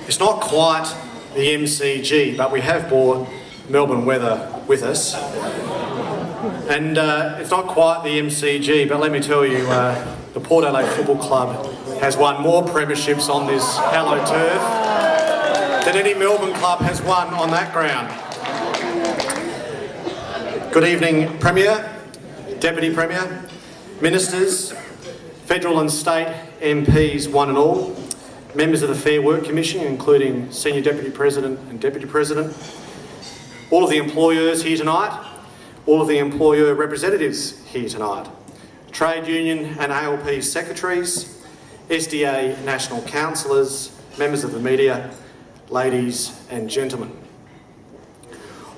It's not quite the MCG, but we have brought Melbourne weather with us. And it's not quite the MCG, but let me tell you, the Port Adelaide Football Club has won more premierships on this hallowed turf than any Melbourne club has won on that ground. Good evening, Premier, Deputy Premier, Ministers, Federal and State MPs, one and all, members of the Fair Work Commission, including Senior Deputy President and Deputy President, all of the employers here tonight, all of the employer representatives here tonight, trade union and ALP secretaries, SDA national councillors, members of the media, ladies and gentlemen.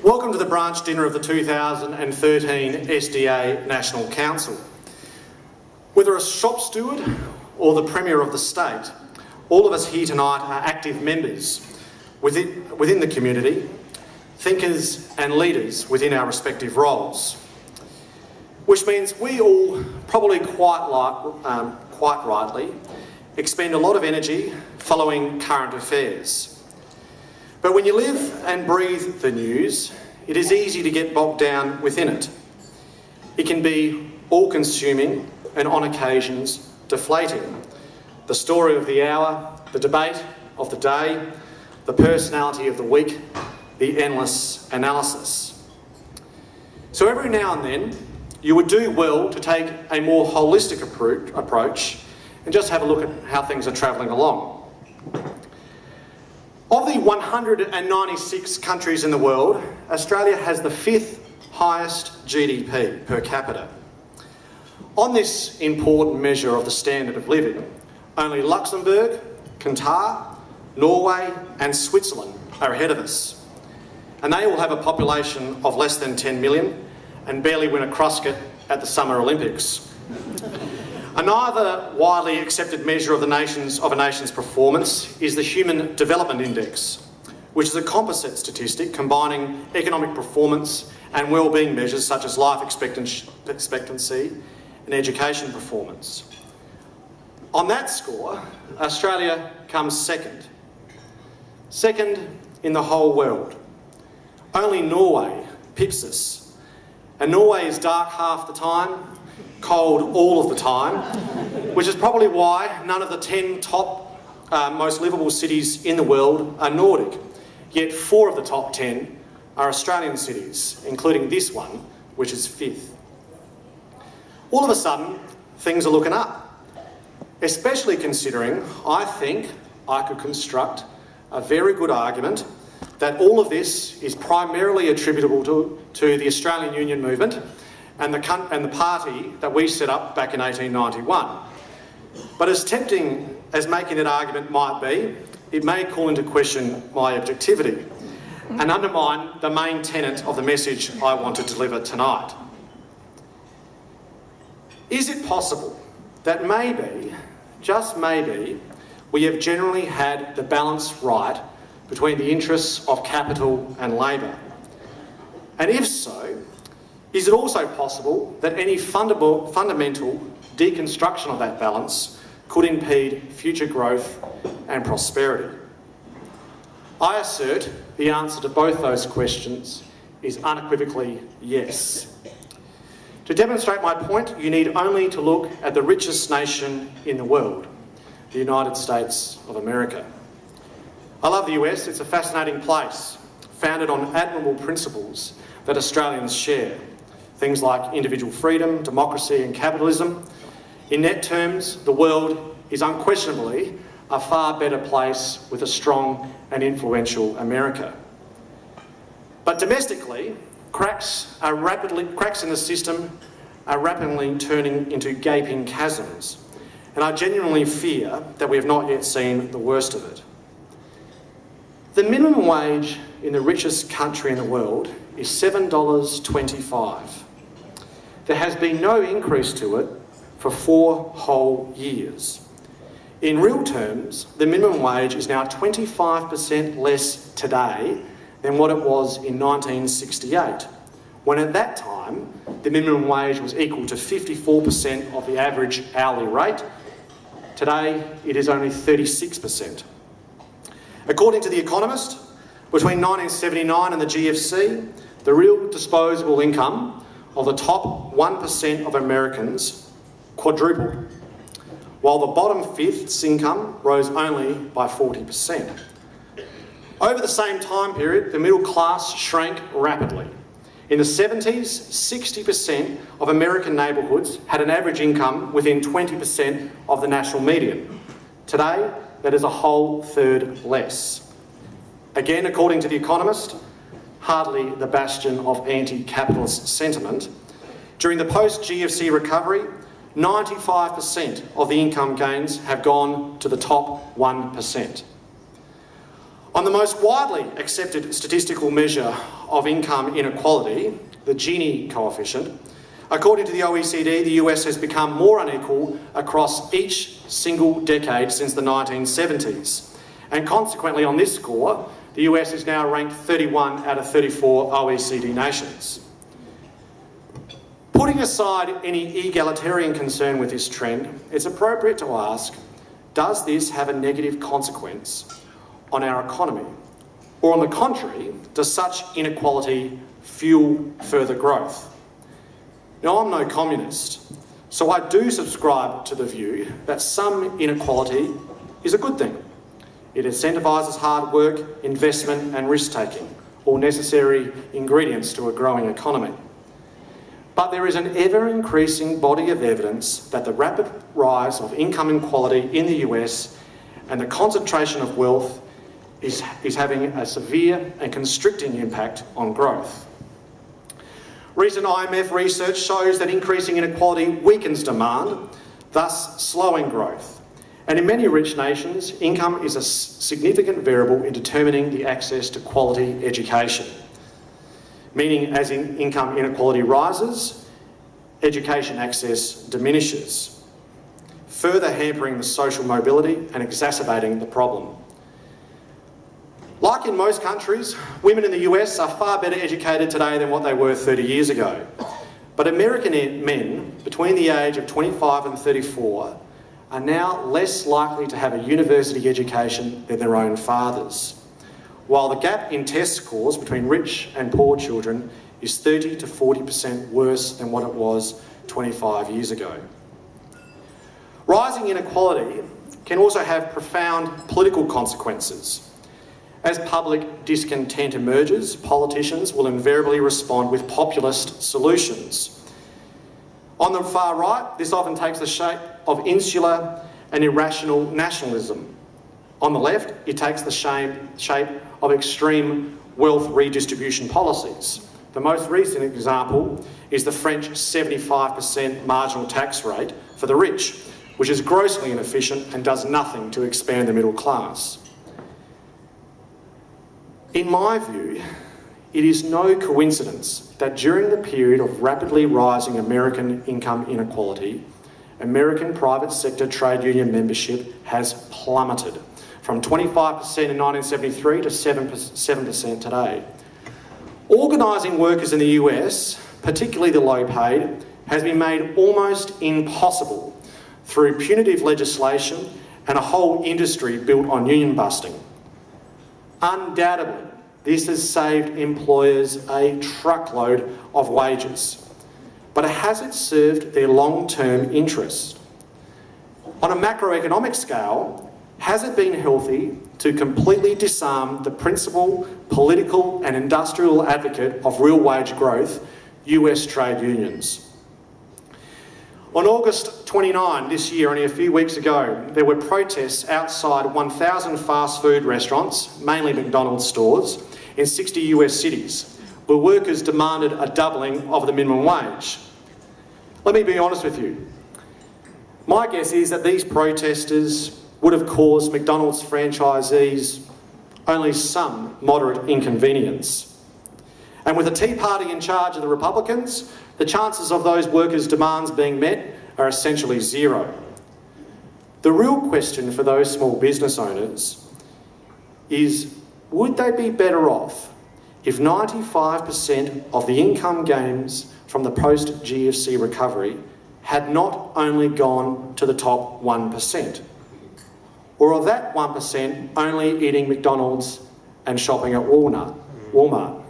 Welcome to the branch dinner of the 2013 SDA National Council. Whether a shop steward or the Premier of the state, all of us here tonight are active members within the community, thinkers and leaders within our respective roles. Which means we all probably quite rightly expend a lot of energy following current affairs. But when you live and breathe the news, it is easy to get bogged down within it. It can be all-consuming and on occasions deflating. The story of the hour, the debate of the day, the personality of the week, the endless analysis. So every now and then, you would do well to take a more holistic approach and just have a look at how things are travelling along. Of the 196 countries in the world, Australia has the 5th highest GDP per capita. On this important measure of the standard of living, only Luxembourg, Qatar, Norway and Switzerland are ahead of us. And they all have a population of less than 10 million and barely win a crusket at the Summer Olympics. Another widely accepted measure of a nation's performance is the Human Development Index, which is a composite statistic combining economic performance and wellbeing measures such as life expectancy and education performance. On that score, Australia comes second in the whole world. Only Norway pips us, and Norway is dark half the time, cold all of the time, which is probably why none of the 10 top most livable cities in the world are Nordic, yet 4 of the top 10 are Australian cities, including this one, which is 5th. All of a sudden, things are looking up. Especially considering I think I could construct a very good argument that all of this is primarily attributable to the Australian Union movement and the party that we set up back in 1891. But as tempting as making that argument might be, it may call into question my objectivity and undermine the main tenet of the message I want to deliver tonight. Is it possible that maybe, just maybe, we have generally had the balance right between the interests of capital and labour? And if so, is it also possible that any fundamental deconstruction of that balance could impede future growth and prosperity? I assert the answer to both those questions is unequivocally yes. To demonstrate my point, you need only to look at the richest nation in the world, the United States of America. I love the US, it's a fascinating place, founded on admirable principles that Australians share. Things like individual freedom, democracy and capitalism. In net terms, the world is unquestionably a far better place with a strong and influential America. But domestically, cracks in the system are rapidly turning into gaping chasms, and I genuinely fear that we have not yet seen the worst of it. The minimum wage in the richest country in the world is $7.25. There has been no increase to it for 4 whole years. In real terms, the minimum wage is now 25% less today than what it was in 1968, when at that time the minimum wage was equal to 54% of the average hourly rate. Today it is only 36%. According to The Economist, between 1979 and the GFC, the real disposable income of the top 1% of Americans quadrupled, while the bottom fifth's income rose only by 40%. Over the same time period, the middle class shrank rapidly. In the 70s, 60% of American neighbourhoods had an average income within 20% of the national median. Today, that is a whole third less. Again, according to The Economist, hardly the bastion of anti-capitalist sentiment, during the post-GFC recovery, 95% of the income gains have gone to the top 1%. On the most widely accepted statistical measure of income inequality, the Gini coefficient, according to the OECD, the US has become more unequal across each single decade since the 1970s. And consequently, on this score, the US is now ranked 31 out of 34 OECD nations. Putting aside any egalitarian concern with this trend, it's appropriate to ask, does this have a negative consequence on our economy? Or on the contrary, does such inequality fuel further growth? Now, I'm no communist, so I do subscribe to the view that some inequality is a good thing. It incentivises hard work, investment and risk-taking, all necessary ingredients to a growing economy. But there is an ever-increasing body of evidence that the rapid rise of income inequality in the US and the concentration of wealth is having a severe and constricting impact on growth. Recent IMF research shows that increasing inequality weakens demand, thus slowing growth. And in many rich nations, income is a significant variable in determining the access to quality education. Meaning, as income inequality rises, education access diminishes, further hampering the social mobility and exacerbating the problem. Like in most countries, women in the US are far better educated today than what they were 30 years ago. But American men between the age of 25 and 34 are now less likely to have a university education than their own fathers, while the gap in test scores between rich and poor children is 30 to 40% worse than what it was 25 years ago. Rising inequality can also have profound political consequences. As public discontent emerges, politicians will invariably respond with populist solutions. On the far right, this often takes the shape of insular and irrational nationalism. On the left, it takes the shape of extreme wealth redistribution policies. The most recent example is the French 75% marginal tax rate for the rich, which is grossly inefficient and does nothing to expand the middle class. In my view, it is no coincidence that during the period of rapidly rising American income inequality, American private sector trade union membership has plummeted from 25% in 1973 to 7% today. Organising workers in the US, particularly the low paid, has been made almost impossible through punitive legislation and a whole industry built on union busting. Undoubtedly, this has saved employers a truckload of wages, but has it served their long-term interest? On a macroeconomic scale, has it been healthy to completely disarm the principal political and industrial advocate of real wage growth, US trade unions? On August 29 this year, only a few weeks ago, there were protests outside 1,000 fast food restaurants, mainly McDonald's stores, in 60 US cities, where workers demanded a doubling of the minimum wage. Let me be honest with you. My guess is that these protesters would have caused McDonald's franchisees only some moderate inconvenience. And with the Tea Party in charge of the Republicans, the chances of those workers' demands being met are essentially zero. The real question for those small business owners is, would they be better off if 95% of the income gains from the post-GFC recovery had not only gone to the top 1%? Or of that 1% only eating McDonald's and shopping at Walmart?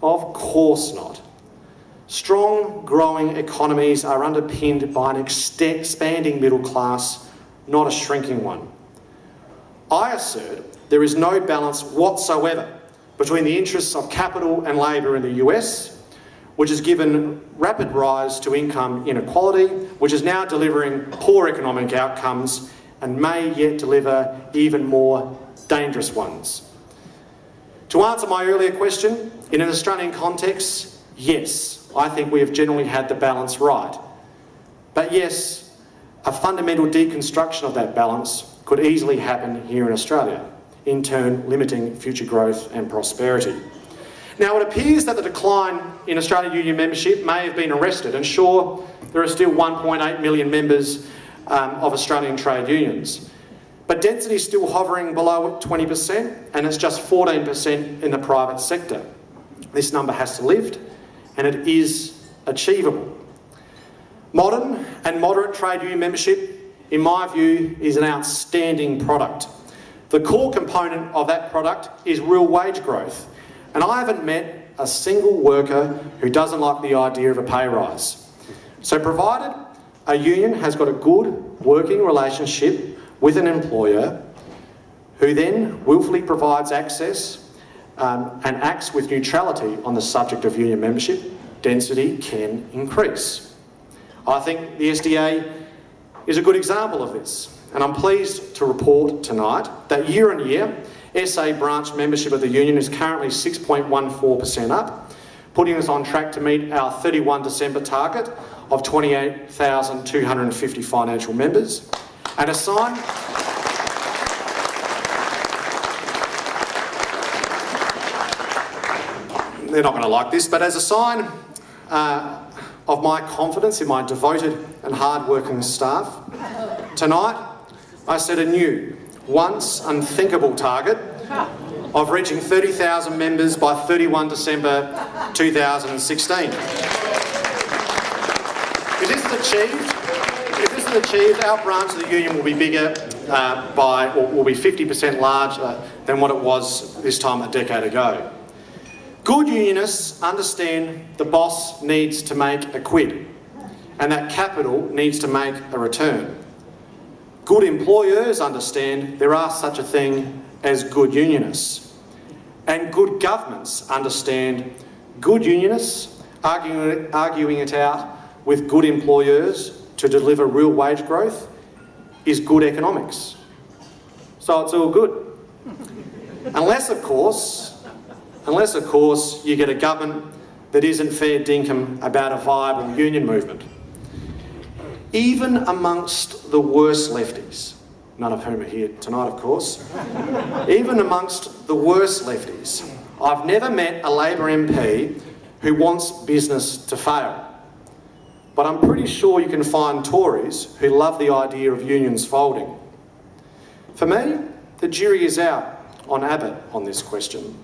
Of course not. Strong, growing economies are underpinned by an expanding middle class, not a shrinking one. I assert there is no balance whatsoever between the interests of capital and labour in the US, which has given rapid rise to income inequality, which is now delivering poor economic outcomes and may yet deliver even more dangerous ones. To answer my earlier question, in an Australian context, yes, I think we have generally had the balance right. But yes, a fundamental deconstruction of that balance could easily happen here in Australia, in turn limiting future growth and prosperity. Now, it appears that the decline in Australian union membership may have been arrested, and sure, there are still 1.8 million members of Australian trade unions. But density is still hovering below 20%, and it's just 14% in the private sector. This number has to lift, and it is achievable. Modern and moderate trade union membership, in my view, is an outstanding product. The core component of that product is real wage growth, and I haven't met a single worker who doesn't like the idea of a pay rise. So provided a union has got a good working relationship with an employer who then willfully provides access and acts with neutrality on the subject of union membership, density can increase. I think the SDA is a good example of this, and I'm pleased to report tonight that year on year, SA branch membership of the union is currently 6.14% up, putting us on track to meet our 31 December target of 28,250 financial members. And a sign... They're not going to like this, but as a sign of my confidence in my devoted and hard-working staff, tonight I set a new, once unthinkable target of reaching 30,000 members by 31 December 2016. If this is achieved, our branch of the union will be bigger will be 50% larger than what it was this time a decade ago. Good unionists understand the boss needs to make a quid and that capital needs to make a return. Good employers understand there are such a thing as good unionists. And good governments understand good unionists arguing it out with good employers to deliver real wage growth is good economics. So it's all good. Unless, of course, you get a government that isn't fair dinkum about a viable union movement. Even amongst the worst lefties, none of whom are here tonight, of course, even amongst the worst lefties, I've never met a Labor MP who wants business to fail. But I'm pretty sure you can find Tories who love the idea of unions folding. For me, the jury is out on Abbott on this question.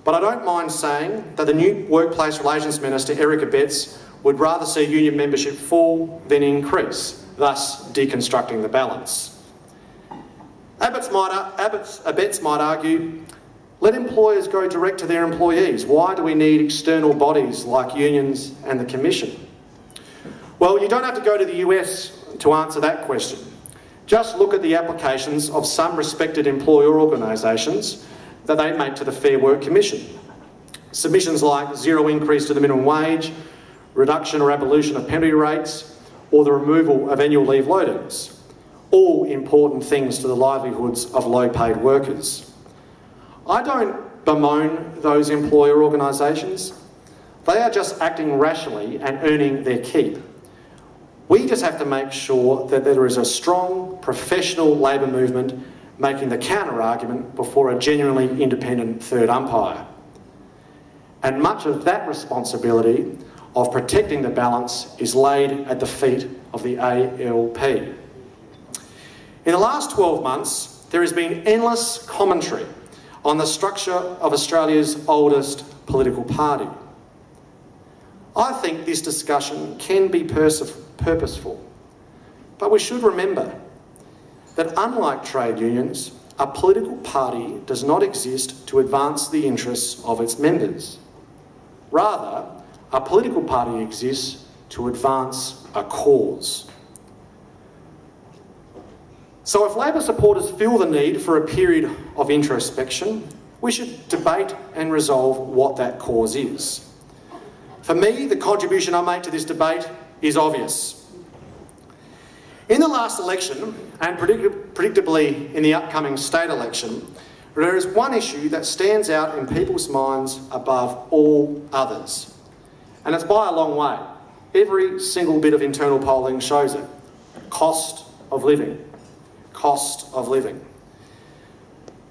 But I don't mind saying that the new Workplace Relations Minister, Eric Abetz, would rather see union membership fall than increase, thus deconstructing the balance. Abetz might argue, let employers go direct to their employees. Why do we need external bodies like unions and the Commission? Well, you don't have to go to the US to answer that question. Just look at the applications of some respected employer organisations that they make to the Fair Work Commission. Submissions like zero increase to the minimum wage, reduction or abolition of penalty rates, or the removal of annual leave loadings. All important things to the livelihoods of low-paid workers. I don't bemoan those employer organisations. They are just acting rationally and earning their keep. We just have to make sure that there is a strong, professional labour movement making the counter-argument before a genuinely independent third umpire. And much of that responsibility of protecting the balance is laid at the feet of the ALP. In the last 12 months, there has been endless commentary on the structure of Australia's oldest political party. I think this discussion can be purposeful, but we should remember that unlike trade unions, a political party does not exist to advance the interests of its members. Rather, a political party exists to advance a cause. So if Labor supporters feel the need for a period of introspection, we should debate and resolve what that cause is. For me, the contribution I make to this debate is obvious. In the last election, and predictably in the upcoming state election, there is one issue that stands out in people's minds above all others. And it's by a long way. Every single bit of internal polling shows it. Cost of living. Cost of living.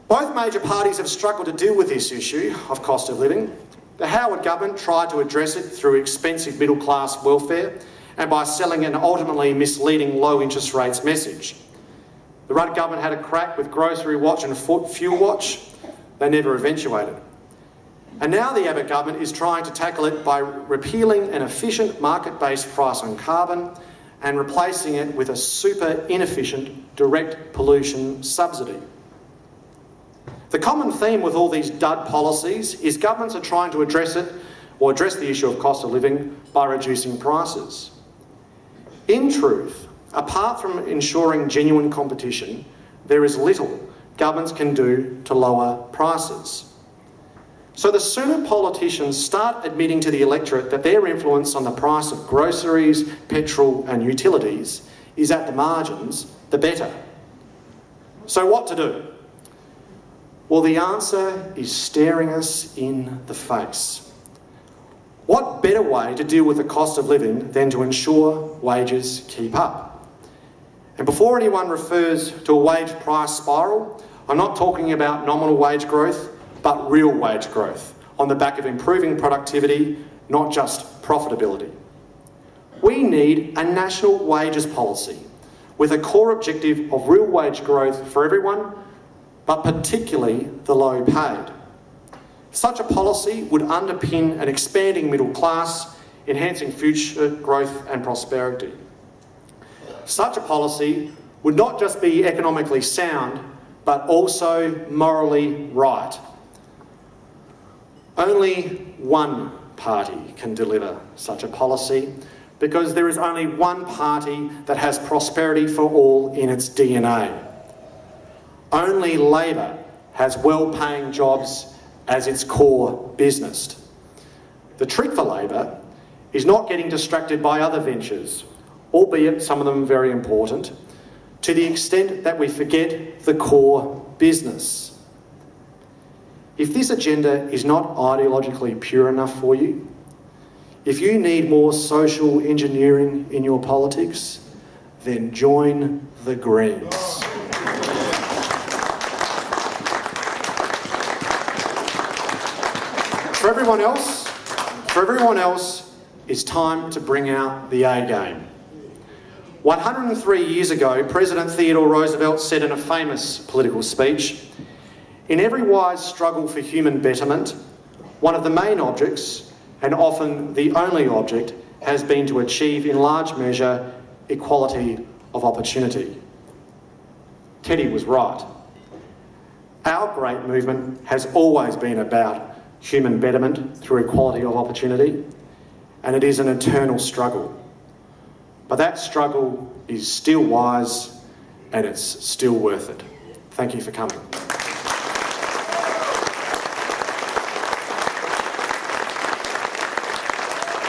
Both major parties have struggled to deal with this issue of cost of living. The Howard government tried to address it through expensive middle-class welfare and by selling an ultimately misleading low interest rates message. The Rudd government had a crack with Grocery Watch and Fuel Watch. They never eventuated. And now the Abbott government is trying to tackle it by repealing an efficient market-based price on carbon and replacing it with a super inefficient direct pollution subsidy. The common theme with all these dud policies is governments are trying to address the issue of cost of living by reducing prices. In truth, apart from ensuring genuine competition, there is little governments can do to lower prices. So the sooner politicians start admitting to the electorate that their influence on the price of groceries, petrol and utilities is at the margins, the better. So what to do? Well, the answer is staring us in the face. What better way to deal with the cost of living than to ensure wages keep up? And before anyone refers to a wage price spiral, I'm not talking about nominal wage growth, but real wage growth on the back of improving productivity, not just profitability. We need a national wages policy with a core objective of real wage growth for everyone, but particularly the low paid. Such a policy would underpin an expanding middle class, enhancing future growth and prosperity. Such a policy would not just be economically sound, but also morally right. Only one party can deliver such a policy because there is only one party that has prosperity for all in its DNA. Only Labor has well-paying jobs as its core business. The trick for Labor is not getting distracted by other ventures, albeit some of them very important, to the extent that we forget the core business. If this agenda is not ideologically pure enough for you, if you need more social engineering in your politics, then join the Greens. For everyone else, it's time to bring out the A game. 103 years ago, President Theodore Roosevelt said in a famous political speech, "In every wise struggle for human betterment, one of the main objects, and often the only object, has been to achieve in large measure equality of opportunity." Teddy was right. Our great movement has always been about human betterment through equality of opportunity, and it is an eternal struggle. But that struggle is still wise and it's still worth it. Thank you for coming.